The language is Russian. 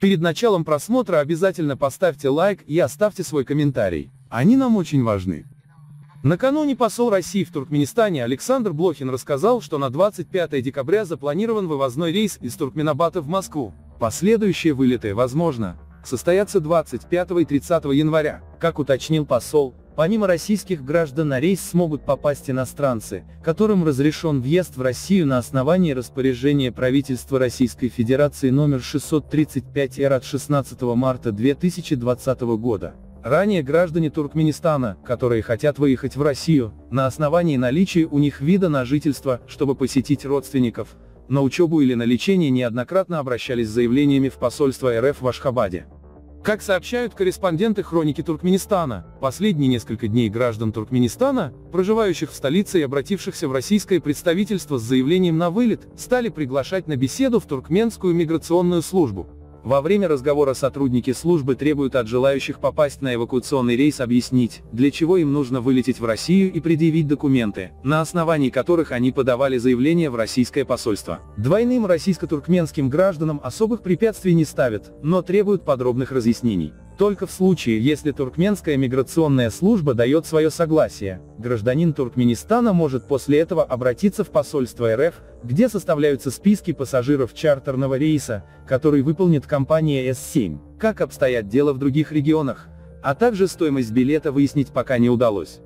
Перед началом просмотра обязательно поставьте лайк и оставьте свой комментарий. Они нам очень важны. Накануне посол России в Туркменистане Александр Блохин рассказал, что на 25 декабря запланирован вывозной рейс из Туркменабата в Москву. Последующие вылеты, возможно, состоятся 25 и 30 января. Как уточнил посол, помимо российских граждан на рейс смогут попасть иностранцы, которым разрешен въезд в Россию на основании распоряжения правительства Российской Федерации номер 635-р от 16 марта 2020 года. Ранее граждане Туркменистана, которые хотят выехать в Россию, на основании наличия у них вида на жительство, чтобы посетить родственников, на учебу или на лечение, неоднократно обращались с заявлениями в посольство РФ в Ашхабаде. Как сообщают корреспонденты «Хроники Туркменистана», последние несколько дней граждан Туркменистана, проживающих в столице и обратившихся в российское представительство с заявлением на вылет, стали приглашать на беседу в туркменскую миграционную службу. Во время разговора сотрудники службы требуют от желающих попасть на эвакуационный рейс объяснить, для чего им нужно вылететь в Россию и предъявить документы, на основании которых они подавали заявление в российское посольство. Двойным российско-туркменским гражданам особых препятствий не ставят, но требуют подробных разъяснений. Только в случае, если туркменская миграционная служба дает свое согласие, гражданин Туркменистана может после этого обратиться в посольство РФ, где составляются списки пассажиров чартерного рейса, который выполнит компания С7. Как обстоят дела в других регионах, а также стоимость билета выяснить пока не удалось.